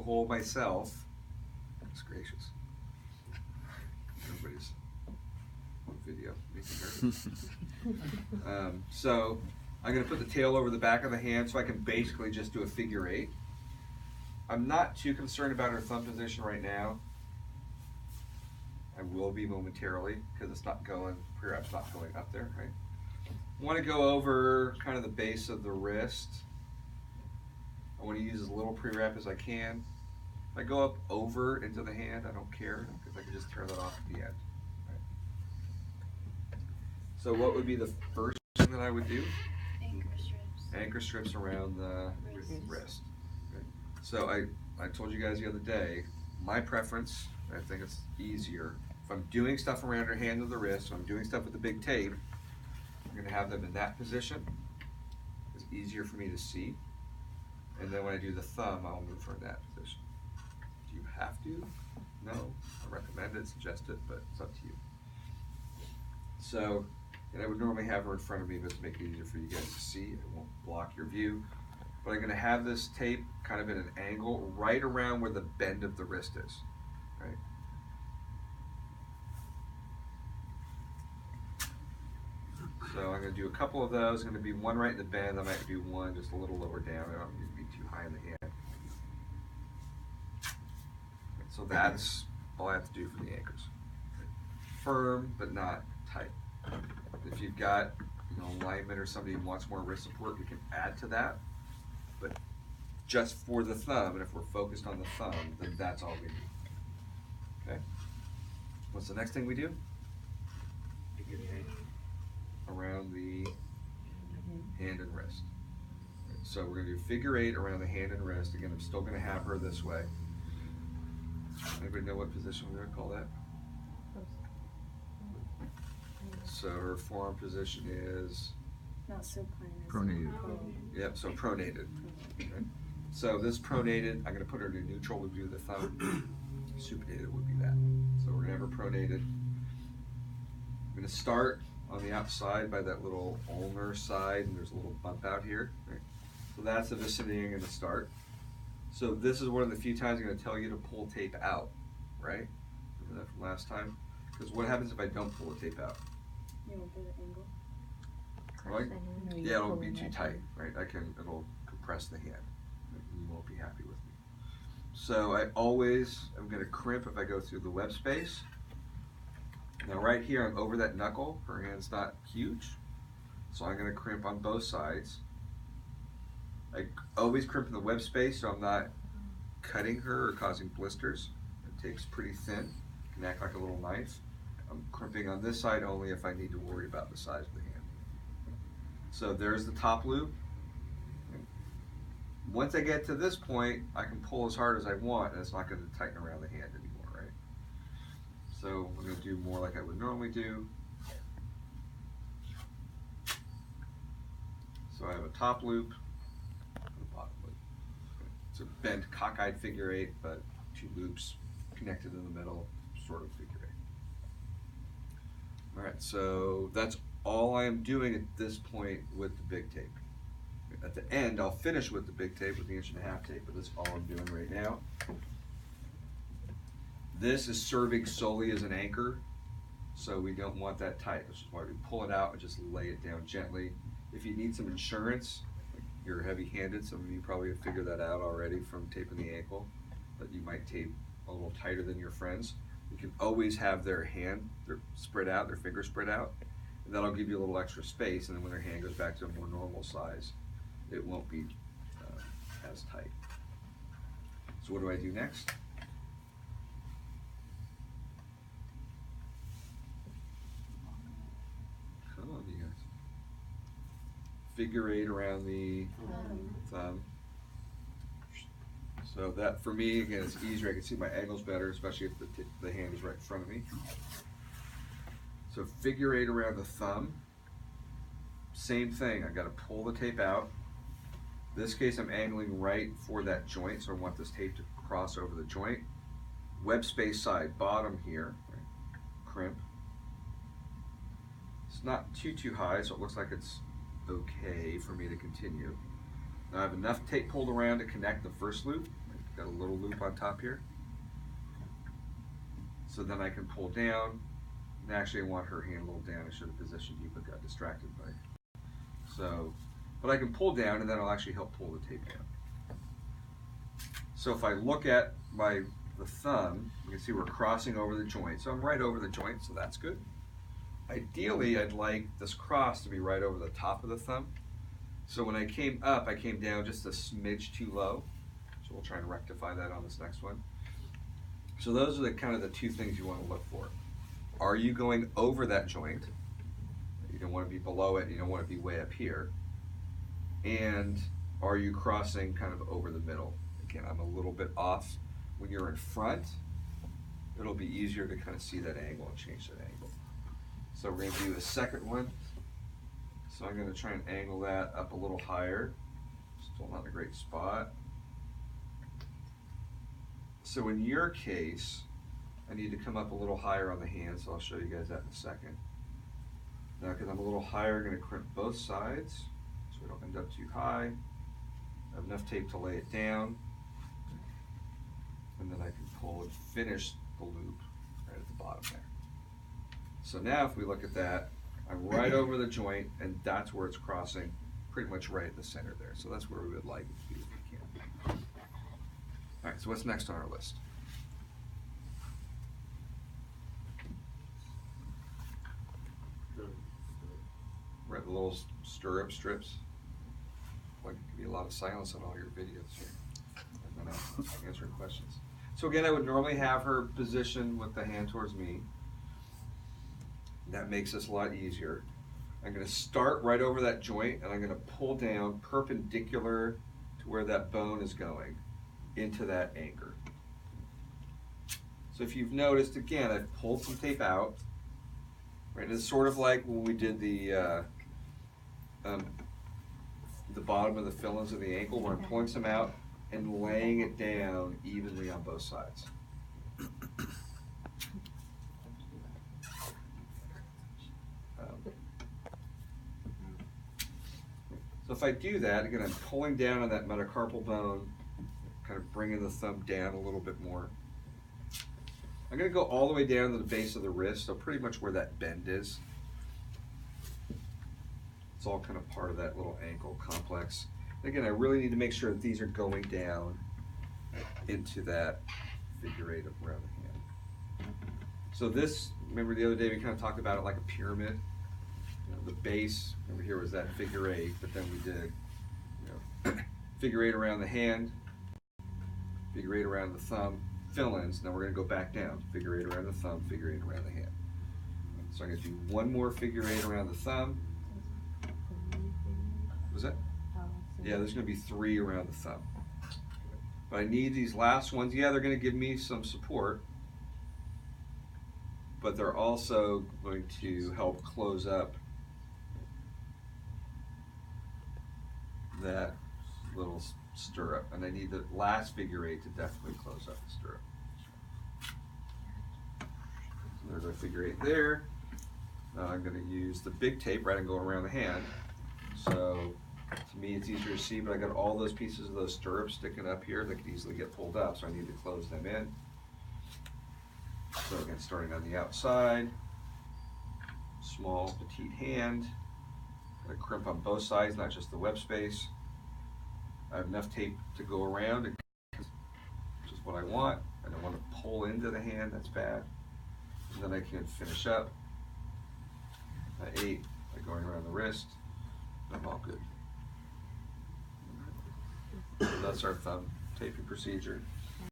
hole myself. Goodness gracious. Everybody's on video making her. So I'm going to put the tail over the back of the hand so I can basically just do a figure 8. I'm not too concerned about her thumb position right now. I will be momentarily because it's not going, pre-wrap's not going up there, right? I want to go over kind of the base of the wrist. I want to use as little pre-wrap as I can. If I go up over into the hand, I don't care because I can just tear that off at the end. Right? So what would be the first thing that I would do? Anchor strips. Anchor strips around the wrist. Okay. So I told you guys the other day, my preference, I think it's easier, if I'm doing stuff around her hand or the wrist, if I'm doing stuff with the big tape, I'm going to have them in that position. It's easier for me to see. And then when I do the thumb, I'll move her in that position. Do you have to? No. I recommend it, suggest it, but it's up to you. So, and I would normally have her in front of me, but to make it easier for you guys to see, it won't block your view. But I'm going to have this tape kind of at an angle right around where the bend of the wrist is. Right? So I'm going to do a couple of those. I'm going to be one right in the bend. I might do one just a little lower down. I don't need to be too high in the hand. So that's all I have to do for the anchors. Firm, but not tight. If you've got alignment or somebody who wants more wrist support, we can add to that. But just for the thumb, and if we're focused on the thumb, then that's all we need. Okay? What's the next thing we do? Around the hand and wrist. So we're going to do figure 8 around the hand and wrist. Again, I'm still going to have her this way. Anybody know what position we're going to call that? So her forearm position is? Not supine. Pronated. Yep, so pronated. Okay. So this pronated, I'm going to put her in neutral, would be the thumb. Supinated would be that. So we're going to have her pronated. I'm going to start on the outside by that little ulnar side, and there's a little bump out here. Right? So that's the vicinity I'm going to start. So this is one of the few times I'm going to tell you to pull tape out, right? Remember that from last time? Because what happens if I don't pull the tape out? You won't get an angle. Right? Yeah, it'll be too tight, right? It'll compress the hand. You won't be happy with me. So I always am going to crimp if I go through the web space. Now right here, I'm over that knuckle. Her hand's not huge, so I'm going to crimp on both sides. I always crimp in the web space so I'm not cutting her or causing blisters. It takes pretty thin. It can act like a little knife. I'm crimping on this side only if I need to worry about the size of the hand. So there's the top loop. Once I get to this point, I can pull as hard as I want, and it's not going to tighten around the hand anymore, right? So we're going to do more like I would normally do. So I have a top loop and a bottom loop. It's a bent, cockeyed figure 8, but 2 loops connected in the middle, sort of figure 8. All right, so that's all I am doing at this point with the big tape. At the end, I'll finish with the big tape with the 1.5" tape, but that's all I'm doing right now. This is serving solely as an anchor, so we don't want that tight, which is why we pull it out and just lay it down gently. If you need some insurance, like you're heavy-handed, some of you probably have figured that out already from taping the ankle, but you might tape a little tighter than your friends. You can always have their hand, their spread out, their fingers spread out, and that'll give you a little extra space, and then when their hand goes back to a more normal size, it won't be as tight. So what do I do next? Come on, you guys. Figure 8 around the thumb. So that, for me, again, it's easier. I can see my angles better, especially if the hand is right in front of me. So figure 8 around the thumb. Same thing, I've got to pull the tape out. In this case, I'm angling right for that joint, so I want this tape to cross over the joint. Web space side, bottom here, right? Crimp. It's not too high, so it looks like it's okay for me to continue. Now I have enough tape pulled around to connect the first loop. got a little loop on top here. So then I can pull down. And actually I want her hand a little down. I should have positioned you, but got distracted by it. So, but I can pull down and then I'll actually help pull the tape down. So if I look at the thumb, you can see we're crossing over the joint. So I'm right over the joint, so that's good. Ideally, I'd like this cross to be right over the top of the thumb. So when I came up, I came down just a smidge too low. So we'll try and rectify that on this next one. So those are the kind of the two things you want to look for. Are you going over that joint? You don't want to be below it, you don't want to be way up here. And are you crossing kind of over the middle? Again, I'm a little bit off. When you're in front, it'll be easier to kind of see that angle and change that angle. So we're going to do the second one. So I'm going to try and angle that up a little higher. Still not in a great spot. So in your case, I need to come up a little higher on the hand, so I'll show you guys that in a second. Now, because I'm a little higher, I'm going to crimp both sides so we don't end up too high. I have enough tape to lay it down. And then I can pull and finish the loop right at the bottom there. So now if we look at that, I'm right over the joint, and that's where it's crossing, pretty much right at the center there. So that's where we would like it to be if we can. All right, so what's next on our list? Right, the little stirrup strips. Like, it could be a lot of silence on all your videos here. And then I'm answering questions. So again, I would normally have her position with the hand towards me. That makes this a lot easier. I'm going to start right over that joint, and I'm going to pull down perpendicular to where that bone is going into that anchor. So if you've noticed, again, I've pulled some tape out. Right, it's sort of like when we did the bottom of the fill-ins of the ankle, where I'm pulling some out and laying it down evenly on both sides. So if I do that, again, I'm pulling down on that metacarpal bone, kind of bringing the thumb down a little bit more. I'm going to go all the way down to the base of the wrist, so pretty much where that bend is. It's all kind of part of that little ankle complex. And again, I really need to make sure that these are going down into that figure eight around the hand. So this, remember the other day we kind of talked about it like a pyramid. You know, the base, over here was that figure eight, but then we did, you know, figure eight around the hand, figure eight around the thumb, fill-ins. Now we're going to go back down. Figure eight around the thumb, figure eight around the hand. So I'm going to do one more figure eight around the thumb. What was that? Yeah, there's going to be 3 around the thumb. But I need these last ones. Yeah, they're going to give me some support, but they're also going to help close up that little stirrup. And I need the last figure eight to definitely close up the stirrup. So there's our figure eight there. Now I'm going to use the big tape, right, and go around the hand. So to me it's easier to see, but I got all those pieces of those stirrups sticking up here that could easily get pulled up, so I need to close them in. So again, starting on the outside, small, petite hand. I'm going to crimp on both sides, not just the web space. I have enough tape to go around, which is what I want. I don't want to pull into the hand, that's bad. And then I can finish up at 8 by going around the wrist. I'm all good. So that's our thumb taping procedure.